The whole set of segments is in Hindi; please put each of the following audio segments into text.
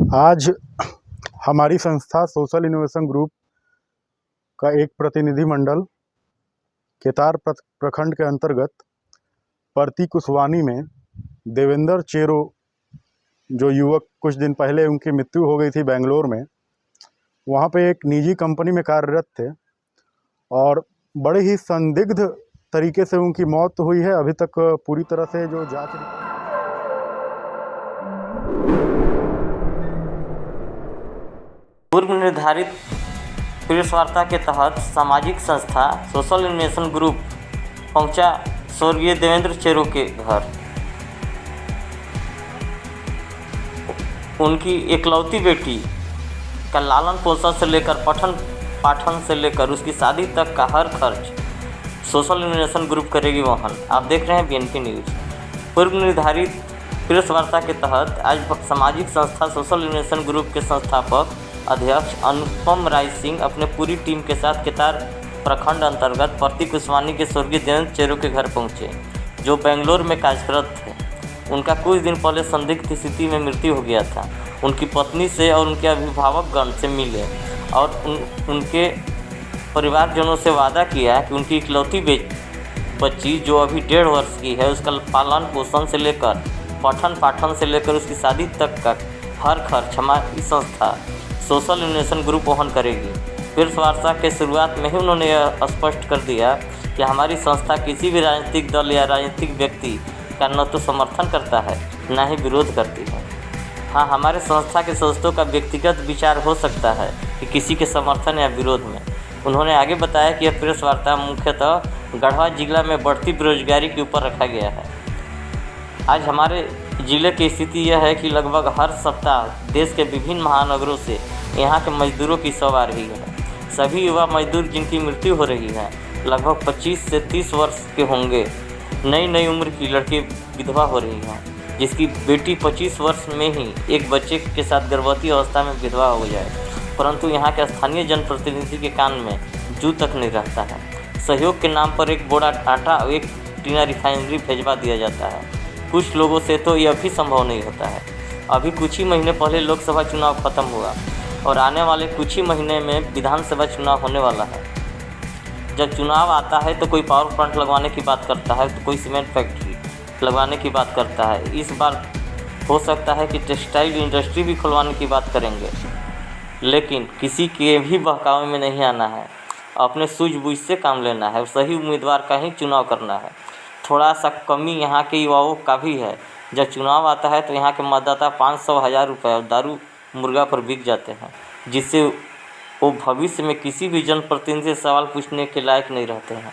आज हमारी संस्था सोशल इनोवेशन ग्रुप का एक प्रतिनिधिमंडल केतार प्रखंड के अंतर्गत परती कुशवानी में देवेंद्र चेरो, जो युवक कुछ दिन पहले उनकी मृत्यु हो गई थी बेंगलोर में, वहाँ पे एक निजी कंपनी में कार्यरत थे और बड़े ही संदिग्ध तरीके से उनकी मौत हुई है। अभी तक पूरी तरह से जो जांच पूर्व निर्धारित प्रेस वार्ता के तहत सामाजिक संस्था सोशल इनोवेशन ग्रुप पहुंचा स्वर्गीय देवेंद्र चेरो के घर। उनकी एकलौती बेटी का लालन पोषण से लेकर पठन पाठन से लेकर उसकी शादी तक का हर खर्च सोशल इनोवेशन ग्रुप करेगी वहन। आप देख रहे हैं बीएनपी न्यूज़। पूर्व निर्धारित प्रेस वार्ता के तहत आज सामाजिक संस्था सोशल इनोवेशन ग्रुप के संस्थापक अध्यक्ष अनुपम राय सिंह अपने पूरी टीम के साथ केतार प्रखंड अंतर्गत परती कुशवानी के स्वर्गीय देवेंद्र चेरो के घर पहुंचे, जो बेंगलोर में कार्यरत थे। उनका कुछ दिन पहले संदिग्ध स्थिति में मृत्यु हो गया था। उनकी पत्नी से और उनके अभिभावकगण से मिले और उनके परिवारजनों से वादा किया कि उनकी इकलौती बच्ची जो अभी 1.5 वर्ष की है, उसका पालन पोषण से लेकर पठन पाठन से लेकर उसकी शादी तक का हर खर्च हमारी संस्था सोशल इनोवेशन ग्रुप वहन करेगी। प्रेस वार्ता के शुरुआत में ही उन्होंने यह स्पष्ट कर दिया कि हमारी संस्था किसी भी राजनीतिक दल या राजनीतिक व्यक्ति का न तो समर्थन करता है न ही विरोध करती है। हाँ, हमारे संस्था के सदस्यों का व्यक्तिगत विचार हो सकता है कि किसी के समर्थन या विरोध में। उन्होंने आगे बताया कि यह प्रेस वार्ता मुख्यतः गढ़वा जिला में बढ़ती बेरोजगारी के ऊपर रखा गया है। आज हमारे जिले की स्थिति यह है कि लगभग हर सप्ताह देश के विभिन्न महानगरों से यहाँ के मजदूरों की शव आ रही है। सभी युवा मजदूर जिनकी मृत्यु हो रही है लगभग 25 से 30 वर्ष के होंगे। नई उम्र की लड़की विधवा हो रही है, जिसकी बेटी 25 वर्ष में ही एक बच्चे के साथ गर्भवती अवस्था में विधवा हो जाए, परंतु यहाँ के स्थानीय जनप्रतिनिधि के कान में जू तक नहीं रहता है। सहयोग के नाम पर एक बोरा आटा और एक टीना रिफाइनरी भेजवा दिया जाता है। कुछ लोगों से तो यह भी संभव नहीं होता है। अभी कुछ ही महीने पहले लोकसभा चुनाव खत्म हुआ और आने वाले कुछ ही महीने में विधानसभा चुनाव होने वाला है। जब चुनाव आता है तो कोई पावर प्लांट लगवाने की बात करता है, तो कोई सीमेंट फैक्ट्री लगवाने की बात करता है। इस बार हो सकता है कि टेक्सटाइल इंडस्ट्री भी खुलवाने की बात करेंगे, लेकिन किसी के भी बहकावे में नहीं आना है। अपने सूझबूझ से काम लेना है और सही उम्मीदवार का ही चुनाव करना है। थोड़ा सा कमी यहाँ के युवाओं का भी है। जब चुनाव आता है तो यहाँ के मतदाता 500-1000 रुपये और दारू मुर्गा पर बिक जाते हैं, जिससे वो भविष्य में किसी भी जनप्रतिनिधि से सवाल पूछने के लायक नहीं रहते हैं।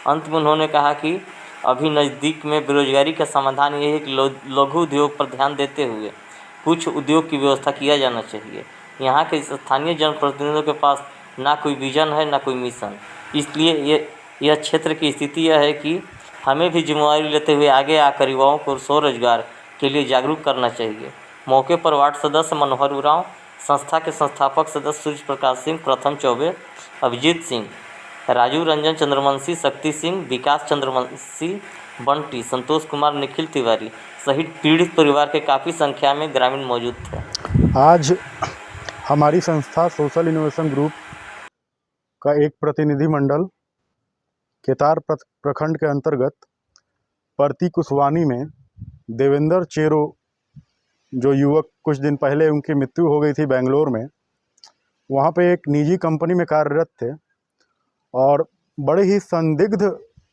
अंत में उन्होंने कहा कि अभी नज़दीक में बेरोजगारी का समाधान ये है कि लघु उद्योग पर ध्यान देते हुए कुछ उद्योग की व्यवस्था किया जाना चाहिए। यहाँ के स्थानीय जनप्रतिनिधियों के पास ना कोई विजन है ना कोई मिशन। इसलिए यह क्षेत्र की स्थिति यह है कि हमें भी जिम्मेदारी लेते हुए आगे आकर युवाओं को स्वरोजगार के लिए जागरूक करना चाहिए। मौके पर वार्ड सदस्य मनोहर उरांव, संस्था के संस्थापक सदस्य सूर्य प्रकाश सिंह, प्रथम चौबे, अभिजीत सिंह, राजू रंजन चंद्रवंशी, शक्ति सिंह, विकास चंद्रवंशी, बंटी, संतोष कुमार, निखिल तिवारी सहित पीड़ित परिवार के काफ़ी संख्या में ग्रामीण मौजूद थे। आज हमारी संस्था सोशल इनोवेशन ग्रुप का एक प्रतिनिधिमंडल केतार प्रखंड के अंतर्गत परती कुशवानी में देवेंद्र चेरो, जो युवक कुछ दिन पहले उनकी मृत्यु हो गई थी बेंगलोर में, वहाँ पे एक निजी कंपनी में कार्यरत थे और बड़े ही संदिग्ध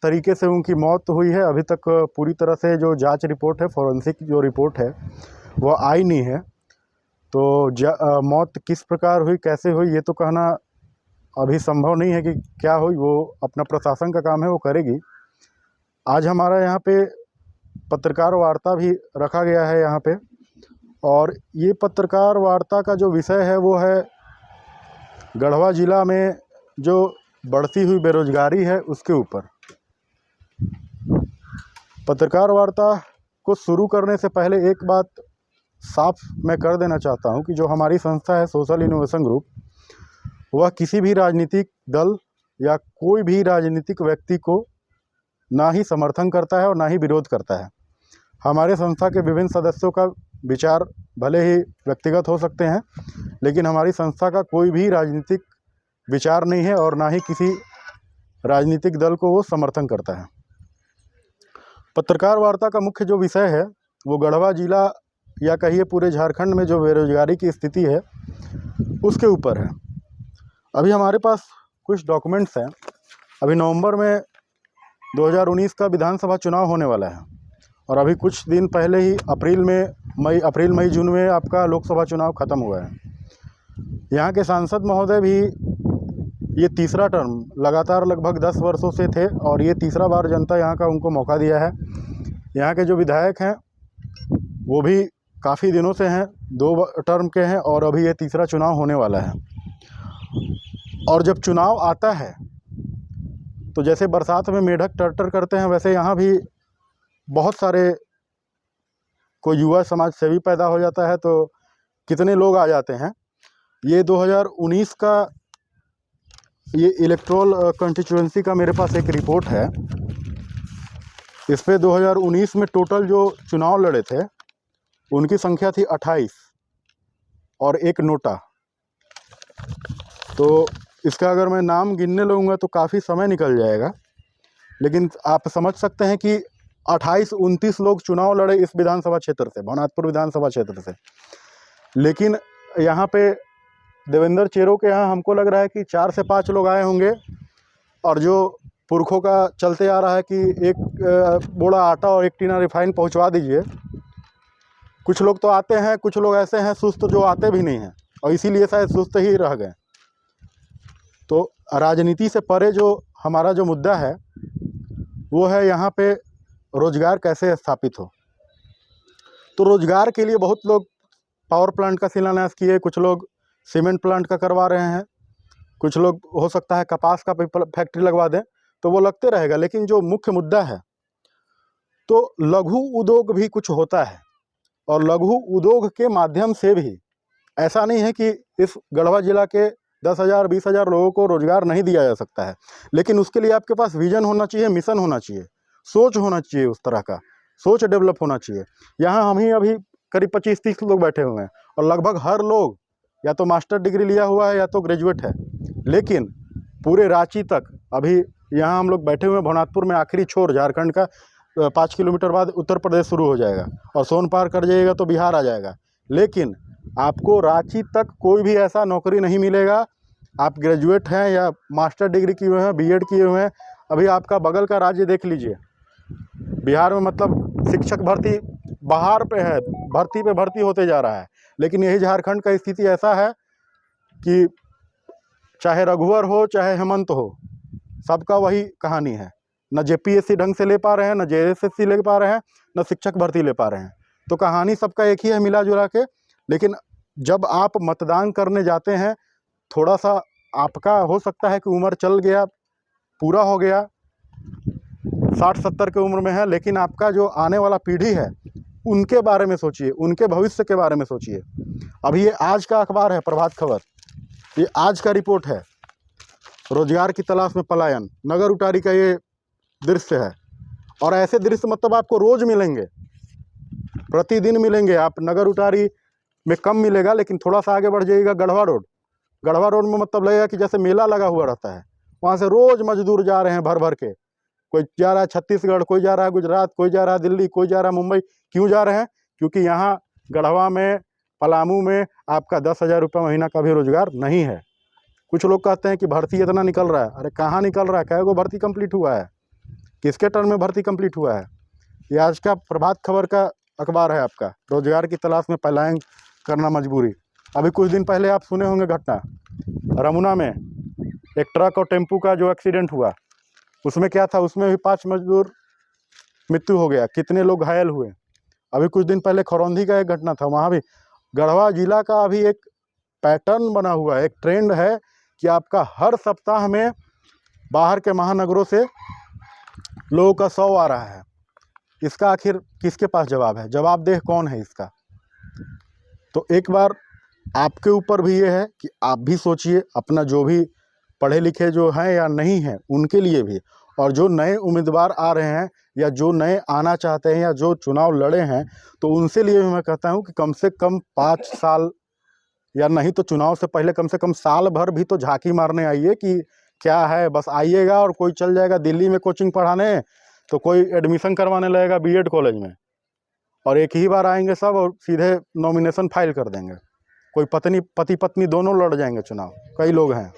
तरीके से उनकी मौत हुई है। अभी तक पूरी तरह से जो जांच रिपोर्ट है, फॉरेंसिक जो रिपोर्ट है, वो आई नहीं है। तो मौत किस प्रकार हुई, कैसे हुई, ये तो कहना अभी संभव नहीं है कि क्या हुई। वो अपना प्रशासन का काम है, वो करेगी। आज हमारा यहाँ पे पत्रकार वार्ता भी रखा गया है यहाँ पे, और ये पत्रकार वार्ता का जो विषय है वो है गढ़वा ज़िला में जो बढ़ती हुई बेरोजगारी है उसके ऊपर। पत्रकार वार्ता को शुरू करने से पहले एक बात साफ मैं कर देना चाहता हूँ कि जो हमारी संस्था है सोशल इनोवेशन ग्रुप, वह किसी भी राजनीतिक दल या कोई भी राजनीतिक व्यक्ति को ना ही समर्थन करता है और ना ही विरोध करता है। हमारे संस्था के विभिन्न सदस्यों का विचार भले ही व्यक्तिगत हो सकते हैं, लेकिन हमारी संस्था का कोई भी राजनीतिक विचार नहीं है और ना ही किसी राजनीतिक दल को वो समर्थन करता है। पत्रकार वार्ता का मुख्य जो विषय है वो गढ़वा जिला या कहिए पूरे झारखंड में जो बेरोजगारी की स्थिति है उसके ऊपर है। अभी हमारे पास कुछ डॉक्यूमेंट्स हैं। अभी नवंबर में 2019 का विधानसभा चुनाव होने वाला है और अभी कुछ दिन पहले ही अप्रैल मई जून में आपका लोकसभा चुनाव ख़त्म हुआ है। यहाँ के सांसद महोदय भी ये तीसरा टर्म लगातार लगभग 10 वर्षों से थे और ये तीसरा बार जनता यहाँ का उनको मौका दिया है। यहाँ के जो विधायक हैं वो भी काफ़ी दिनों से हैं, 2 टर्म के हैं और अभी ये तीसरा चुनाव होने वाला है। और जब चुनाव आता है तो जैसे बरसात में मेढक टर्टर करते हैं, वैसे यहाँ भी बहुत सारे कोई युवा समाज सेवी पैदा हो जाता है तो कितने लोग आ जाते हैं। ये 2019 का ये इलेक्टोरल कंस्टिट्यूएंसी का मेरे पास एक रिपोर्ट है। इस पे 2019 में टोटल जो चुनाव लड़े थे उनकी संख्या थी 28 और एक नोटा। तो इसका अगर मैं नाम गिनने लगूँगा तो काफ़ी समय निकल जाएगा, लेकिन आप समझ सकते हैं कि 28-29 लोग चुनाव लड़े इस विधानसभा क्षेत्र से, भवनाथपुर विधानसभा क्षेत्र से। लेकिन यहाँ पे देवेंद्र चेरो के यहाँ हमको लग रहा है कि 4 से 5 लोग आए होंगे और जो पुरखों का चलते आ रहा है कि एक बोरा आटा और 1 टीना रिफाइन पहुँचवा दीजिए। कुछ लोग तो आते हैं, कुछ लोग ऐसे हैं सुस्त जो आते भी नहीं हैं और इसीलिए शायद सुस्त ही रह गए। तो राजनीति से परे जो हमारा जो मुद्दा है वो है यहाँ पे रोज़गार कैसे स्थापित हो। तो रोज़गार के लिए बहुत लोग पावर प्लांट का शिलान्यास किए, कुछ लोग सीमेंट प्लांट का करवा रहे हैं, कुछ लोग हो सकता है कपास का फैक्ट्री लगवा दें, तो वो लगते रहेगा। लेकिन जो मुख्य मुद्दा है तो लघु उद्योग भी कुछ होता है और लघु उद्योग के माध्यम से भी ऐसा नहीं है कि इस गढ़वा जिला के 10,000-20,000 लोगों को रोज़गार नहीं दिया जा सकता है, लेकिन उसके लिए आपके पास विज़न होना चाहिए, मिशन होना चाहिए, सोच होना चाहिए, उस तरह का सोच डेवलप होना चाहिए। यहाँ हम ही अभी करीब 25-30 लोग बैठे हुए हैं और लगभग हर लोग या तो मास्टर डिग्री लिया हुआ है या तो ग्रेजुएट है। लेकिन पूरे रांची तक अभी यहाँ हम लोग बैठे हुए हैं, भवनाथपुर में आखिरी छोर झारखंड का 5 किलोमीटर बाद उत्तर प्रदेश शुरू हो जाएगा और सोन पार कर जाइएगा तो बिहार आ जाएगा। लेकिन आपको रांची तक कोई भी ऐसा नौकरी नहीं मिलेगा। आप ग्रेजुएट हैं या मास्टर डिग्री किए हुए हैं, बीएड किए हुए हैं। अभी आपका बगल का राज्य देख लीजिए, बिहार में मतलब शिक्षक भर्ती बाहर पे है, भर्ती पे भर्ती होते जा रहा है। लेकिन यही झारखंड का स्थिति ऐसा है कि चाहे रघुवर हो चाहे हेमंत हो, सबका वही कहानी है। न जेपीएससी ढंग से ले पा रहे हैं, न जेएसएससी ले पा रहे हैं, न शिक्षक भर्ती ले पा रहे हैं। तो कहानी सबका एक ही है मिला जुला के। लेकिन जब आप मतदान करने जाते हैं, थोड़ा सा आपका हो सकता है कि उम्र चल गया, पूरा हो गया, 60-70 की उम्र में है, लेकिन आपका जो आने वाला पीढ़ी है उनके बारे में सोचिए, उनके भविष्य के बारे में सोचिए। अभी ये आज का अखबार है प्रभात खबर, ये आज का रिपोर्ट है, रोजगार की तलाश में पलायन, नगर उटारी का ये दृश्य है। और ऐसे दृश्य मतलब आपको रोज़ मिलेंगे, प्रतिदिन मिलेंगे। आप नगर उटारी में कम मिलेगा, लेकिन थोड़ा सा आगे बढ़ जाइएगा गढ़वा रोड में मतलब लगेगा कि जैसे मेला लगा हुआ रहता है। वहाँ से रोज़ मजदूर जा रहे हैं भर भर के, कोई जा रहा है छत्तीसगढ़, कोई जा रहा है गुजरात, कोई जा रहा है दिल्ली, कोई जा रहा है मुंबई। क्यों जा रहे हैं? क्योंकि यहाँ गढ़वा में, पलामू में आपका 10,000 रुपये महीना का भी रोज़गार नहीं है। कुछ लोग कहते हैं कि भर्ती इतना निकल रहा है। अरे कहाँ निकल रहा है? कै गो भर्ती कंप्लीट हुआ है? किसके टर्म में भर्ती कंप्लीट हुआ है? ये आज का प्रभात खबर का अखबार है आपका, रोजगार की तलाश में पलायन करना मजबूरी। अभी कुछ दिन पहले आप सुने होंगे घटना, रमुना में एक ट्रक और टेम्पू का जो एक्सीडेंट हुआ, उसमें क्या था, उसमें भी 5 मजदूर मृत्यु हो गया, कितने लोग घायल हुए। अभी कुछ दिन पहले खरौंधी का एक घटना था, वहाँ भी गढ़वा जिला का अभी एक पैटर्न बना हुआ है, एक ट्रेंड है कि आपका हर सप्ताह में बाहर के महानगरों से लोगों का 100 आ रहा है। इसका आखिर किसके पास जवाब है? जवाबदेह कौन है इसका? तो एक बार आपके ऊपर भी ये है कि आप भी सोचिए, अपना जो भी पढ़े लिखे जो हैं या नहीं हैं उनके लिए भी, और जो नए उम्मीदवार आ रहे हैं या जो नए आना चाहते हैं या जो चुनाव लड़े हैं, तो उनसे लिए भी मैं कहता हूँ कि कम से कम 5 साल या नहीं तो चुनाव से पहले कम से कम साल भर भी तो झांकी मारने आइए कि क्या है। बस आइएगा और कोई चल जाएगा दिल्ली में कोचिंग पढ़ाने, तो कोई एडमिशन करवाने लगेगा बीएड कॉलेज में, और एक ही बार आएंगे सब और सीधे नॉमिनेशन फाइल कर देंगे। कोई पति पत्नी दोनों लड़ जाएंगे चुनाव, कई लोग हैं।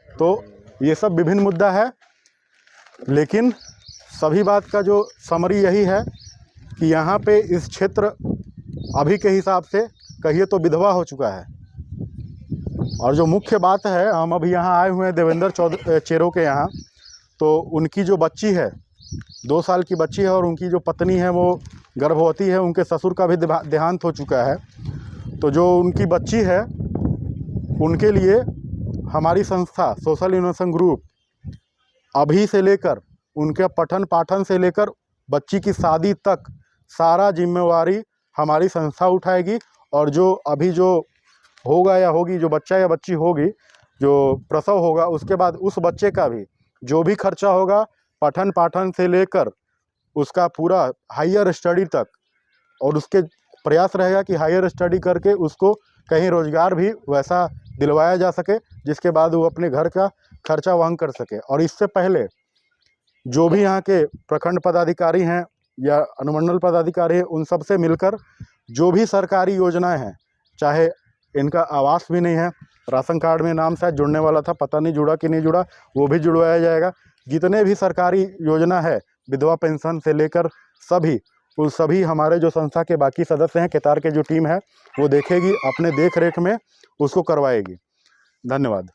तो ये सब विभिन्न मुद्दा है, लेकिन सभी बात का जो समरी यही है कि यहाँ पे इस क्षेत्र अभी के हिसाब से कहिए तो विधवा हो चुका है। और जो मुख्य बात है, हम अभी यहाँ आए हुए हैं देवेंद्र चेरो के यहाँ, तो उनकी जो बच्ची है 2 साल की बच्ची है और उनकी जो पत्नी है वो गर्भवती है। उनके ससुर का भी देहांत हो चुका है। तो जो उनकी बच्ची है उनके लिए हमारी संस्था सोशल इनोवेशन ग्रुप अभी से लेकर उनके पठन पाठन से लेकर बच्ची की शादी तक सारा जिम्मेवारी हमारी संस्था उठाएगी। और जो अभी जो होगा या होगी, जो बच्चा या बच्ची होगी, जो प्रसव होगा, उसके बाद उस बच्चे का भी जो भी खर्चा होगा पठन पाठन से लेकर उसका पूरा हायर स्टडी तक, और उसके प्रयास रहेगा कि हायर स्टडी करके उसको कहीं रोज़गार भी वैसा दिलवाया जा सके जिसके बाद वो अपने घर का खर्चा वहन कर सके। और इससे पहले जो भी यहाँ के प्रखंड पदाधिकारी हैं या अनुमंडल पदाधिकारी हैं, उन सब से मिलकर जो भी सरकारी योजनाएं हैं, चाहे इनका आवास भी नहीं है, राशन कार्ड में नाम शायद जुड़ने वाला था, पता नहीं जुड़ा कि नहीं जुड़ा, वो भी जुड़वाया जाएगा। जितने भी सरकारी योजना है, विधवा पेंशन से लेकर सभी, उन सभी हमारे जो संस्था के बाकी सदस्य हैं, केतार के जो टीम है वो देखेगी, अपने देख रेख में उसको करवाएगी। धन्यवाद।